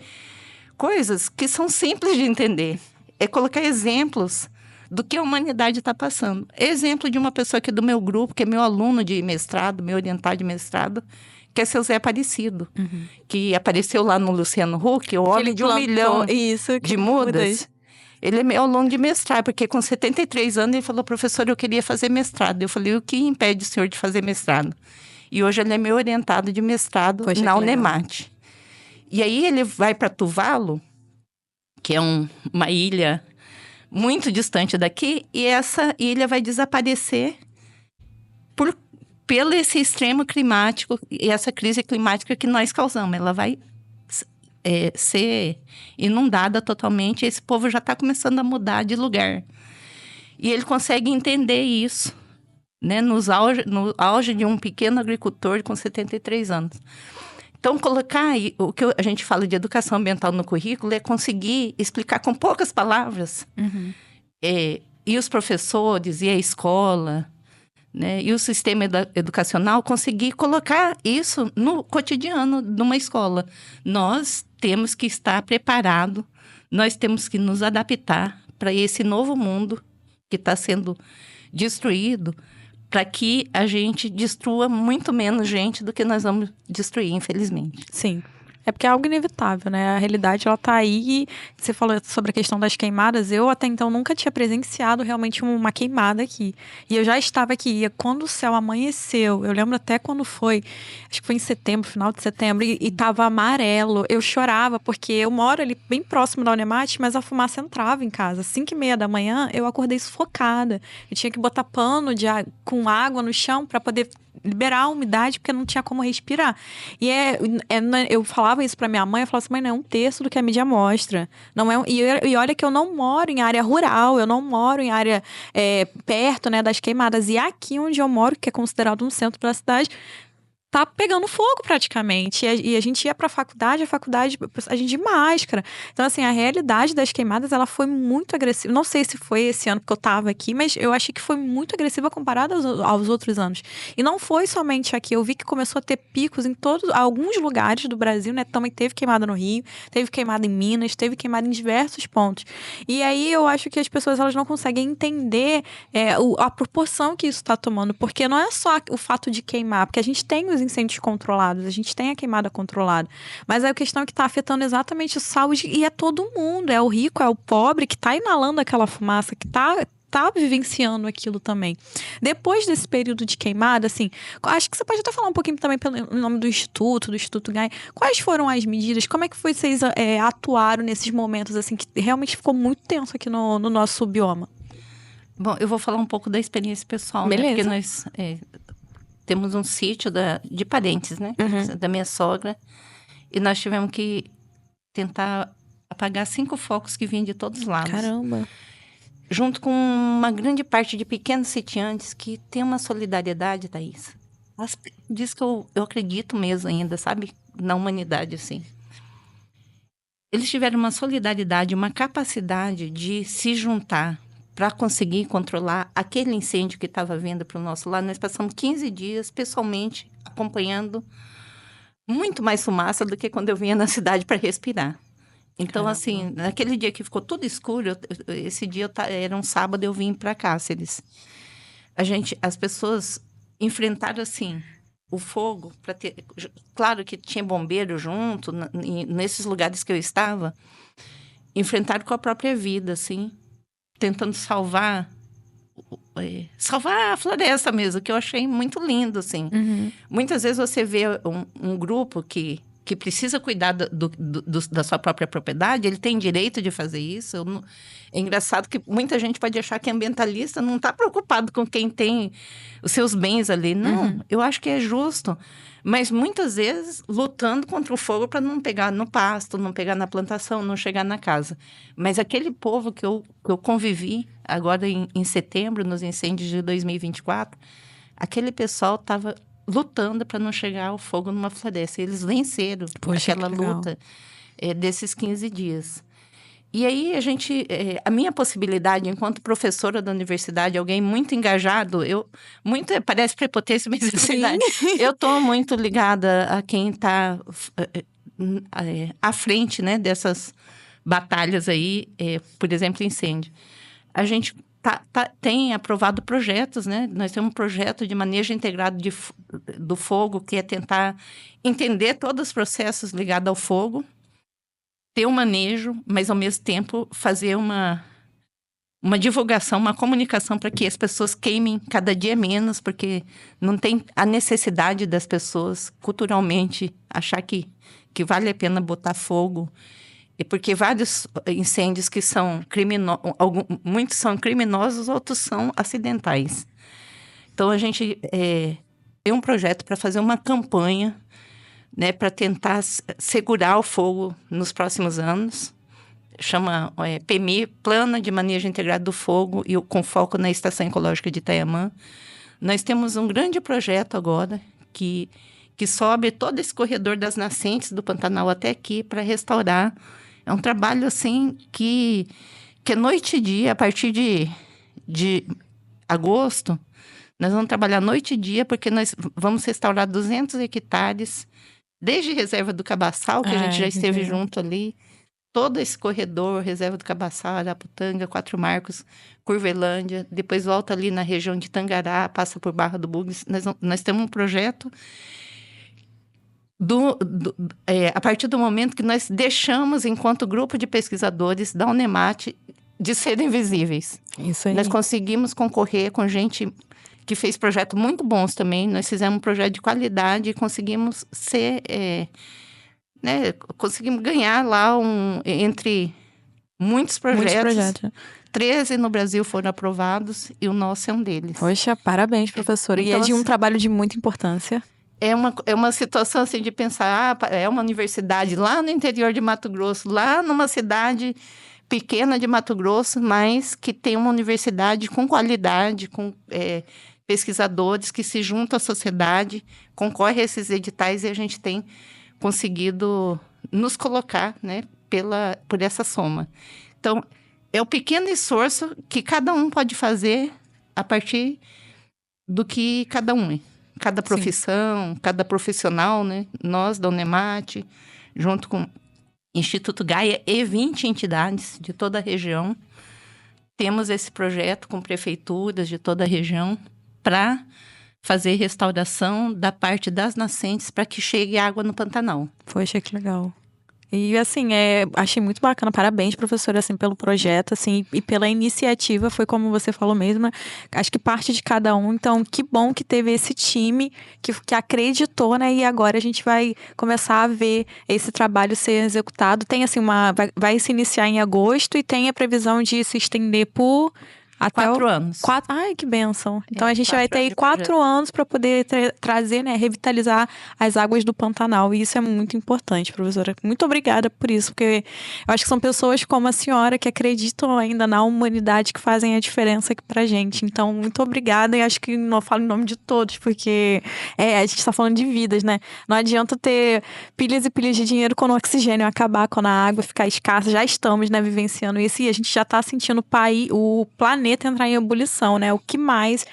coisas que são simples de entender. É colocar exemplos do que a humanidade está passando. Exemplo de uma pessoa aqui do meu grupo, que é meu aluno de mestrado, meu orientado de mestrado, que é seu Zé Aparecido, que apareceu lá no Luciano Huck, o homem de 1 milhão de mudas. Ele é meu aluno de mestrado, porque com 73 anos ele falou, professor, eu queria fazer mestrado. Eu falei, o que impede o senhor de fazer mestrado? E hoje ele é meu orientado de mestrado na Unemate. E aí ele vai para Tuvalu, que é uma ilha muito distante daqui, e essa ilha vai desaparecer pelo esse extremo climático e essa crise climática que nós causamos. Ela vai ser inundada totalmente, e esse povo já está começando a mudar de lugar. E ele consegue entender isso, né, no auge de um pequeno agricultor com 73 anos. Então, colocar o que a gente fala de educação ambiental no currículo é conseguir explicar com poucas palavras. E os professores, e a escola, né, e o sistema educacional conseguir colocar isso no cotidiano de uma escola. Nós temos que estar preparados, nós temos que nos adaptar para esse novo mundo que está sendo destruído, para que a gente destrua muito menos gente do que nós vamos destruir, infelizmente. Sim. É porque é algo inevitável, né? A realidade, ela tá aí. Você falou sobre a questão das queimadas. Eu, até então, nunca tinha presenciado realmente uma queimada aqui. E eu já estava aqui. E quando o céu amanheceu, eu lembro até quando foi, acho que foi em setembro, final de setembro, e tava amarelo. Eu chorava, porque eu moro ali bem próximo da Unemate, mas a fumaça entrava em casa. 5h30 da manhã, eu acordei sufocada. Eu tinha que botar pano com água no chão para poder liberar a umidade, porque não tinha como respirar. E eu falava isso pra minha mãe, eu falava assim, mãe, não é 1/3 do que a mídia mostra. Não é, e olha que eu não moro em área rural, eu não moro em área perto, né, das queimadas. E aqui onde eu moro, que é considerado um centro da cidade, tá pegando fogo praticamente. E a gente ia pra faculdade, a gente de máscara. Então, assim, a realidade das queimadas, ela foi muito agressiva. Não sei se foi esse ano que eu tava aqui, mas eu achei que foi muito agressiva comparada aos outros anos. E não foi somente aqui. Eu vi que começou a ter picos em alguns lugares do Brasil, né? Também teve queimada no Rio, teve queimada em Minas, teve queimada em diversos pontos. E aí eu acho que as pessoas, elas não conseguem entender a proporção que isso tá tomando. Porque não é só o fato de queimar, porque a gente tem os incêndios controlados, a gente tem a queimada controlada, mas a questão é que está afetando exatamente a saúde, e é todo mundo, é o rico, é o pobre que está inalando aquela fumaça, que tá vivenciando aquilo também. Depois desse período de queimada, assim, acho que você pode até falar um pouquinho também pelo nome do Instituto GAI. Quais foram as medidas? Como é que vocês atuaram nesses momentos, assim, que realmente ficou muito tenso aqui no nosso bioma? Bom, eu vou falar um pouco da experiência pessoal, né? Porque nós temos um sítio de parentes, né? Da minha sogra. E nós tivemos que tentar apagar 5 focos que vinham de todos os lados. Caramba! Junto com uma grande parte de pequenos sitiantes que tem uma solidariedade, Thaís. Diz que eu acredito mesmo ainda, sabe? Na humanidade, assim. Eles tiveram uma solidariedade, uma capacidade de se juntar para conseguir controlar aquele incêndio que estava vindo para o nosso lado. Nós passamos 15 dias, pessoalmente, acompanhando muito mais fumaça do que quando eu vinha na cidade para respirar. Então, caramba, assim, naquele dia que ficou tudo escuro, esse dia era um sábado, eu vim para Cáceres. As pessoas enfrentaram, assim, o fogo. Claro que tinha bombeiro junto, nesses lugares que eu estava, enfrentaram com a própria vida, assim, tentando salvar a floresta mesmo, que eu achei muito lindo, assim. Muitas vezes você vê um grupo que que precisa cuidar da sua própria propriedade, ele tem direito de fazer isso. É engraçado que muita gente pode achar que ambientalista não está preocupado com quem tem os seus bens ali. Não, eu acho que é justo. Mas muitas vezes lutando contra o fogo para não pegar no pasto, não pegar na plantação, não chegar na casa. Mas aquele povo que eu convivi agora em setembro, nos incêndios de 2024, aquele pessoal estava lutando para não chegar ao fogo numa floresta. Eles venceram aquela luta desses 15 dias. E aí, a minha possibilidade, enquanto professora da universidade, alguém muito engajado, parece prepotência, mas é verdade. Eu estou muito ligada a quem está à frente, né, dessas batalhas aí, por exemplo, incêndio. A gente tem aprovado projetos, né? Nós temos um projeto de manejo integrado do fogo, que é tentar entender todos os processos ligados ao fogo, ter um manejo, mas ao mesmo tempo fazer uma divulgação, uma comunicação para que as pessoas queimem cada dia menos, porque não tem a necessidade das pessoas culturalmente achar que vale a pena botar fogo. E porque vários incêndios que são muitos são criminosos, outros são acidentais. Então, a gente tem um projeto para fazer uma campanha, né, para tentar segurar o fogo nos próximos anos. Chama PMI, Plano de Manejo Integrado do Fogo, e com foco na Estação Ecológica de Itaiamã. Nós temos um grande projeto agora que sobe todo esse corredor das nascentes do Pantanal até aqui para restaurar. É um trabalho, assim, que é noite e dia. A partir de agosto, nós vamos trabalhar noite e dia, porque nós vamos restaurar 200 hectares, desde Reserva do Cabaçal, que a gente já esteve junto ali, todo esse corredor, Reserva do Cabaçal, Araputanga, Quatro Marcos, Curvelândia, depois volta ali na região de Tangará, passa por Barra do Bugres. Nós temos um projeto a partir do momento que nós deixamos, enquanto grupo de pesquisadores da Unemat, de serem visíveis. Isso aí. Nós conseguimos concorrer com gente que fez projetos muito bons também. Nós fizemos um projeto de qualidade e conseguimos conseguimos ganhar lá entre muitos projetos. 13 no Brasil foram aprovados e o nosso é um deles. Poxa, parabéns, professora. Então, e é de um trabalho de muita importância. É uma situação assim de pensar, é uma universidade lá no interior de Mato Grosso, lá numa cidade pequena de Mato Grosso, mas que tem uma universidade com qualidade, com pesquisadores que se juntam à sociedade, concorrem a esses editais, e a gente tem conseguido nos colocar, né, por essa soma. Então, é o pequeno esforço que cada um pode fazer a partir do que cada um é. Cada profissão, cada profissional, né? Nós, da Unemat, junto com o Instituto Gaia e 20 entidades de toda a região, temos esse projeto com prefeituras de toda a região para fazer restauração da parte das nascentes para que chegue água no Pantanal. Poxa, que legal. E, assim, achei muito bacana. Parabéns, professora, assim, pelo projeto, assim, e pela iniciativa. Foi como você falou mesmo, né? Acho que parte de cada um. Então, que bom que teve esse time que acreditou, né? E agora a gente vai começar a ver esse trabalho ser executado. Tem, assim, vai se iniciar em agosto e tem a previsão de se estender por... Até 4 anos. Ai, que bênção. Então, a gente vai ter aí 4 anos para poder trazer, né, revitalizar as águas do Pantanal. E isso é muito importante, professora. Muito obrigada por isso, porque eu acho que são pessoas como a senhora que acreditam ainda na humanidade, que fazem a diferença aqui pra gente. Então, muito obrigada. E acho que não falo em nome de todos, porque a gente está falando de vidas, né? Não adianta ter pilhas e pilhas de dinheiro quando o oxigênio acabar, quando a água ficar escassa. Já estamos, né, vivenciando isso, e a gente já está sentindo o planeta entrar em ebulição, né? O que mais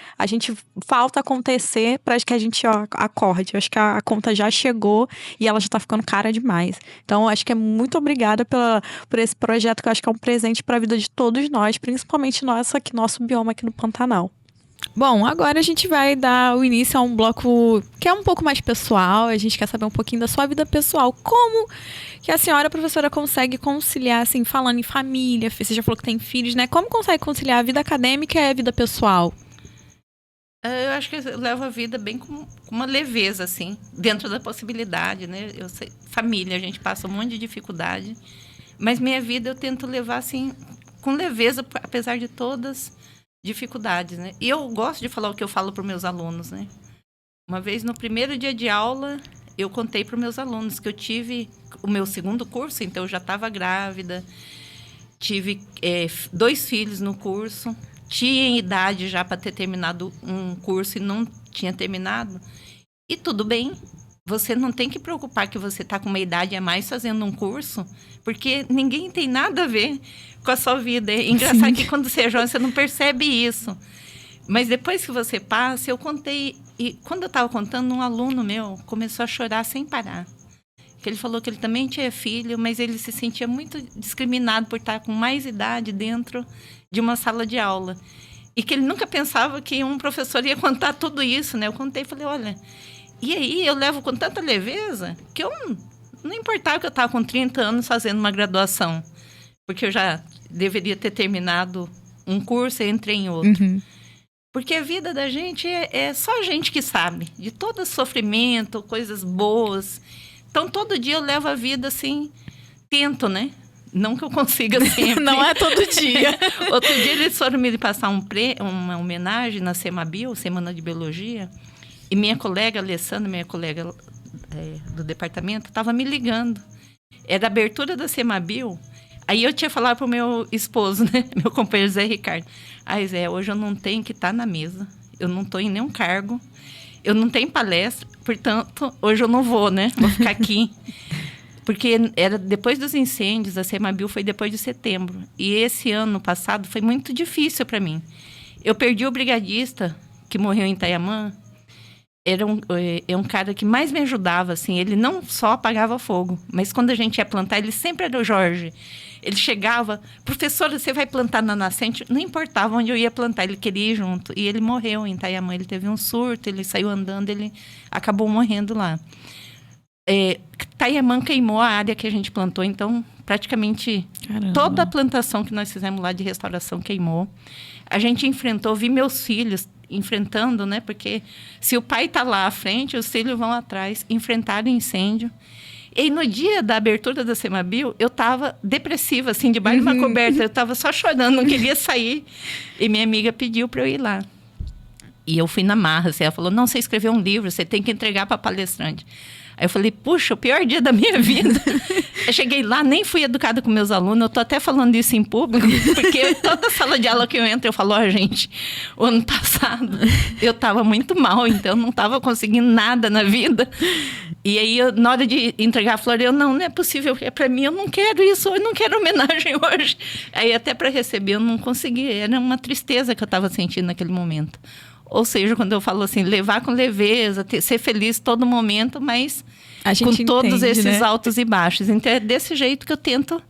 falta acontecer para que a gente acorde? Eu acho que a conta já chegou e ela já tá ficando cara demais. Então, acho que muito obrigada por esse projeto, que eu acho que é um presente para a vida de todos nós, principalmente nosso bioma aqui no Pantanal. Bom, agora a gente vai dar o início a um bloco que é um pouco mais pessoal. A gente quer saber um pouquinho da sua vida pessoal. Como que a senhora, professora, consegue conciliar, assim, falando em família? Você já falou que tem filhos, né? Como consegue conciliar a vida acadêmica e a vida pessoal? Eu acho que eu levo a vida bem com uma leveza, assim, dentro da possibilidade, né? Eu sei, família, a gente passa um monte de dificuldade, mas minha vida eu tento levar, assim, com leveza, apesar de todas dificuldades, né? E eu gosto de falar o que eu falo para os meus alunos, né? Uma vez, no primeiro dia de aula, eu contei para os meus alunos que eu tive o meu segundo curso, então eu já estava grávida, tive 2 filhos no curso, tinha idade já para ter terminado um curso e não tinha terminado. E tudo bem, você não tem que preocupar que você está com uma idade a mais fazendo um curso, porque ninguém tem nada a ver com a sua vida. É engraçado que quando você é jovem, você não percebe isso. Mas depois que você passa, eu contei, e quando eu estava contando, um aluno meu começou a chorar sem parar. Que ele falou que ele também tinha filho, mas ele se sentia muito discriminado por estar com mais idade dentro de uma sala de aula. E que ele nunca pensava que um professor ia contar tudo isso, né? Eu contei e falei, olha... E aí eu levo com tanta leveza que eu não importava que eu estava com 30 anos fazendo uma graduação. Porque eu já deveria ter terminado um curso e entrei em outro. Uhum. Porque a vida da gente é só a gente que sabe. De todo sofrimento, coisas boas. Então, todo dia eu levo a vida assim, tento, Não que eu consiga sempre. Não é todo dia. Outro dia eles foram me passar uma homenagem na Semabio, Semana de Biologia. E minha colega, Alessandra, minha colega do departamento, estava me ligando. Era a abertura da Semabio. Aí eu tinha falado para o meu esposo, meu companheiro Zé Ricardo. Zé, hoje eu não tenho que estar na mesa. Eu não estou em nenhum cargo. Eu não tenho palestra. Portanto, hoje eu não vou, Vou ficar aqui. Porque era depois dos incêndios, a Semabio foi depois de setembro. E esse ano passado foi muito difícil para mim. Eu perdi o brigadista, que morreu em Itaiamã. Era um cara que mais me ajudava, assim. Ele não só apagava fogo, mas quando a gente ia plantar, ele sempre era o Jorge. Ele chegava, professora, você vai plantar na nascente? Não importava onde eu ia plantar, ele queria ir junto. E ele morreu em Itaiamã, ele teve um surto, ele saiu andando, ele acabou morrendo lá. Itaiamã queimou a área que a gente plantou, então praticamente toda a plantação que nós fizemos lá de restauração queimou. A gente enfrentou, vi meus filhos enfrentando, porque se o pai está lá à frente, os filhos vão atrás, enfrentaram incêndio. E no dia da abertura da Semabio, eu estava depressiva, assim, debaixo de uma coberta. Eu estava só chorando, não queria sair. E minha amiga pediu para eu ir lá. E eu fui na marra, assim, ela falou, não, você escreveu um livro, você tem que entregar para palestrante. Aí eu falei, puxa, o pior dia da minha vida. Eu cheguei lá, nem fui educada com meus alunos, eu tô até falando isso em público, porque toda sala de aula que eu entro, eu falo, gente, o ano passado eu tava muito mal, então não tava conseguindo nada na vida. E aí, na hora de entregar a flor, não é possível, é para mim, eu não quero isso, eu não quero homenagem hoje. Aí até para receber eu não consegui, era uma tristeza que eu tava sentindo naquele momento. Ou seja, quando eu falo assim, levar com leveza, ser feliz todo momento, mas com todos esses altos e baixos. Então, é desse jeito que eu tento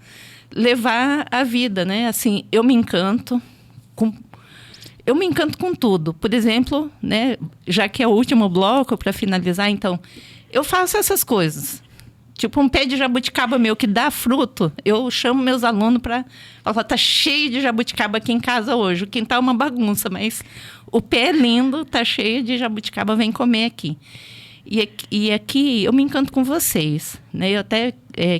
levar a vida, Assim, eu me encanto com tudo. Por exemplo, já que é o último bloco, para finalizar, então, eu faço essas coisas. Tipo, um pé de jabuticaba meu que dá fruto, eu chamo meus alunos para falar, tá cheio de jabuticaba aqui em casa hoje. O quintal é uma bagunça, mas o pé é lindo, tá cheio de jabuticaba, vem comer aqui. E aqui eu me encanto com vocês, Eu até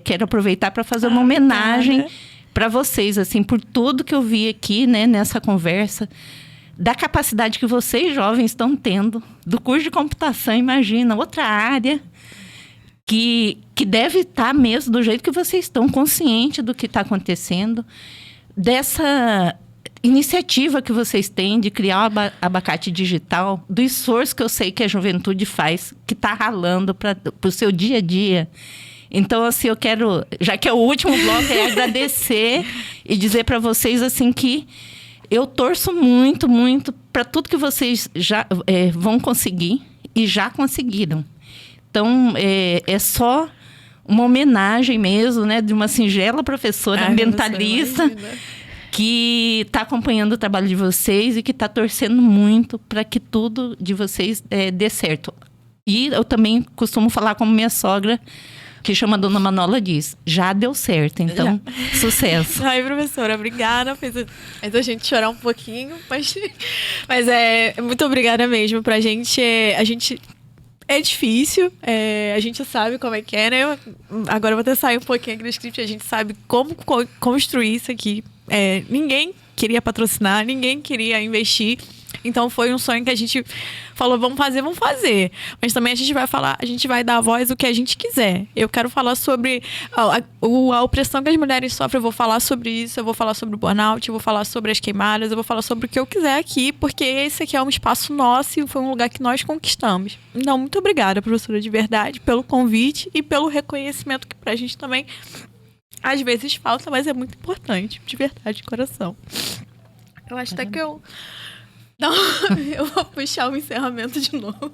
quero aproveitar para fazer uma homenagem para vocês, assim, por tudo que eu vi aqui, nessa conversa, da capacidade que vocês jovens estão tendo, do curso de computação, imagina, outra área que deve estar mesmo do jeito que vocês estão, conscientes do que está acontecendo, dessa iniciativa que vocês têm de criar o abacate digital, do esforço que eu sei que a juventude faz, que está ralando para o seu dia a dia. Então, assim, eu quero, já que é o último bloco, agradecer e dizer para vocês, assim, que eu torço muito, muito para tudo que vocês já vão conseguir e já conseguiram. Então, é só uma homenagem mesmo, de uma singela professora ambientalista que está acompanhando o trabalho de vocês e que está torcendo muito para que tudo de vocês dê certo. E eu também costumo falar como minha sogra, que chama Dona Manola diz, já deu certo, então sucesso. Ai, professora, obrigada. Fez a gente chorar um pouquinho, mas muito obrigada mesmo. Pra gente, a gente é difícil, a gente sabe como é que é, né? Agora eu vou até sair um pouquinho aqui do script, a gente sabe como construir isso aqui. Ninguém queria patrocinar, ninguém queria investir. Então foi um sonho que a gente falou, vamos fazer. Mas também a gente vai dar a voz o que a gente quiser. Eu quero falar sobre a opressão que as mulheres sofrem, eu vou falar sobre isso, eu vou falar sobre o burnout, eu vou falar sobre as queimadas, eu vou falar sobre o que eu quiser aqui, porque esse aqui é um espaço nosso e foi um lugar que nós conquistamos. Então, muito obrigada, professora, de verdade, pelo convite e pelo reconhecimento que pra gente também às vezes falta, mas é muito importante, de verdade, de coração. Eu acho até que eu vou puxar o encerramento de novo.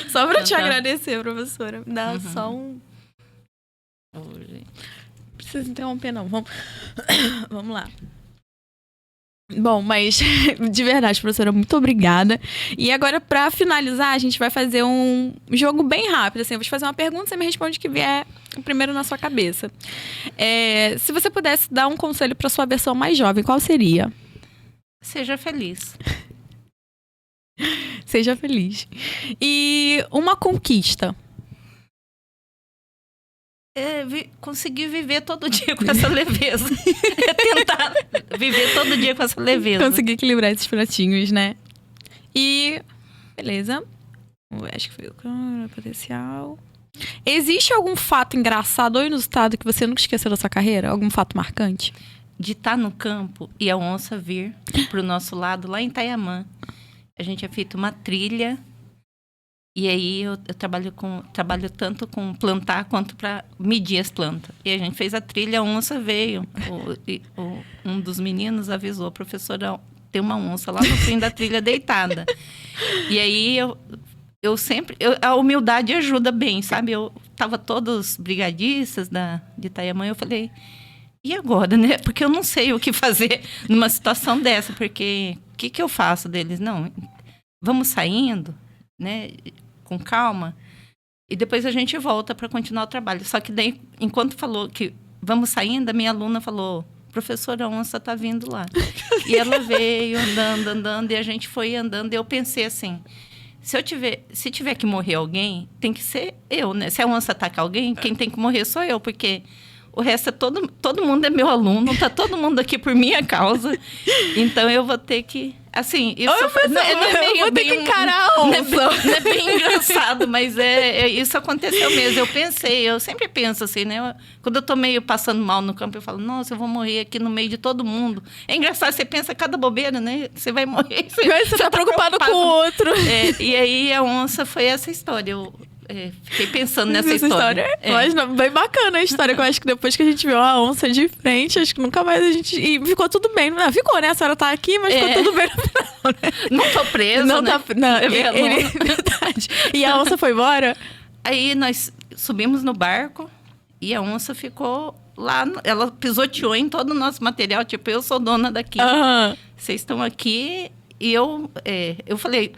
Só pra te agradecer, professora. Me dá só um... Não precisa interromper, não. Vamos lá. Bom, mas de verdade, professora, muito obrigada. E agora, pra finalizar, a gente vai fazer um jogo bem rápido. Assim, eu vou te fazer uma pergunta, você me responde o que vier primeiro na sua cabeça. Se você pudesse dar um conselho pra sua versão mais jovem, qual seria? Seja feliz. Seja feliz. E uma conquista? Conseguir viver todo dia com essa leveza. Tentar viver todo dia com essa leveza. Conseguir equilibrar esses pratinhos, né? E... beleza. Acho que foi o potencial. Existe algum fato engraçado ou inusitado que você nunca esqueceu da sua carreira? Algum fato marcante? De estar no campo e a onça vir pro nosso lado, lá em Itaiamã. A gente tinha feito uma trilha. E aí eu trabalho tanto com plantar quanto para medir as plantas. E a gente fez a trilha, a onça veio. Um dos meninos avisou, professora, tem uma onça lá no fim da trilha deitada. E aí a humildade ajuda bem, sabe? Eu tava todos brigadistas de Itaiamã, eu falei, e agora, né? Porque eu não sei o que fazer numa situação dessa, porque o que eu faço deles? Não, vamos saindo, né? Com calma, e depois a gente volta para continuar o trabalho. Só que daí, enquanto falou que vamos saindo, a minha aluna falou, professora, a onça tá vindo lá. E ela veio andando, e a gente foi andando, e eu pensei assim, se tiver que morrer alguém, tem que ser eu, né? Se a onça atacar alguém, quem tem que morrer sou eu, porque o resto é todo mundo é meu aluno, tá todo mundo aqui por minha causa. Então eu vou ter que... Assim, isso não é meio bem... que encarar a onça. Não é bem engraçado, mas isso aconteceu mesmo. Eu sempre penso assim, né? Quando eu tô meio passando mal no campo, eu falo, nossa, eu vou morrer aqui no meio de todo mundo. É engraçado, você pensa cada bobeira, né? Você vai morrer. Você tá preocupado com o outro. E aí a onça foi essa história. Eu fiquei pensando nessa história. Mas bem bacana a história, que eu acho que depois que a gente viu a onça de frente, acho que nunca mais a gente... E ficou tudo bem. Não, ficou, né? A senhora tá aqui, mas ficou tudo bem no final, né? Não tô presa, não né? Verdade. E a onça foi embora? Aí nós subimos no barco e a onça ficou lá. Ela pisoteou em todo o nosso material. Tipo, eu sou dona daqui. Vocês estão aqui. E eu falei...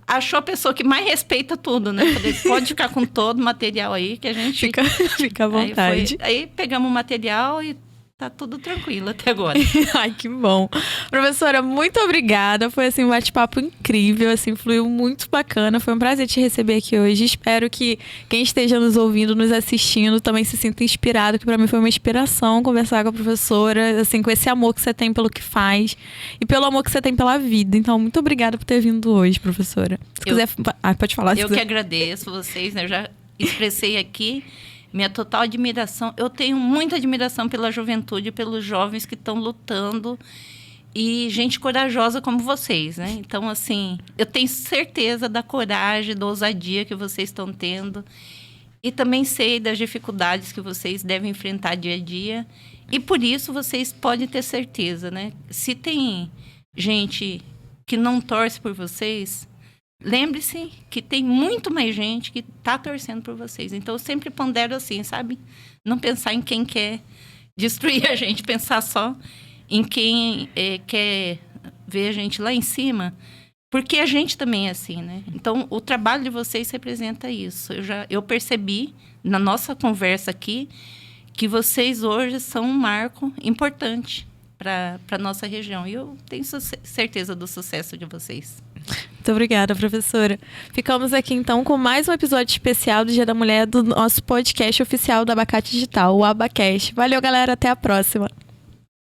Achou a pessoa que mais respeita tudo, né? Falei, pode ficar com todo o material aí, que a gente... Fica à vontade. Aí pegamos o material e tá tudo tranquilo até agora. Ai, que bom. Professora, muito obrigada. Foi, assim, um bate-papo incrível, assim, fluiu muito bacana. Foi um prazer te receber aqui hoje. Espero que quem esteja nos ouvindo, nos assistindo, também se sinta inspirado, que pra mim foi uma inspiração conversar com a professora, assim, com esse amor que você tem pelo que faz e pelo amor que você tem pela vida. Então, muito obrigada por ter vindo hoje, professora. Se quiser... pode falar. Eu que agradeço vocês, né? Eu já expressei aqui minha total admiração. Eu tenho muita admiração pela juventude, pelos jovens que estão lutando e gente corajosa como vocês, né? Então, assim, eu tenho certeza da coragem, da ousadia que vocês estão tendo e também sei das dificuldades que vocês devem enfrentar dia a dia e por isso vocês podem ter certeza, né? Se tem gente que não torce por vocês... Lembre-se que tem muito mais gente que está torcendo por vocês. Então, eu sempre pondero assim, sabe? Não pensar em quem quer destruir a gente, pensar só em quem quer ver a gente lá em cima. Porque a gente também é assim, né? Então, o trabalho de vocês representa isso. Eu percebi, na nossa conversa aqui, que vocês hoje são um marco importante para a nossa região. E eu tenho certeza do sucesso de vocês. Muito obrigada, professora. Ficamos aqui, então, com mais um episódio especial do Dia da Mulher do nosso podcast oficial do Abacate Digital, o Abacast. Valeu, galera. Até a próxima.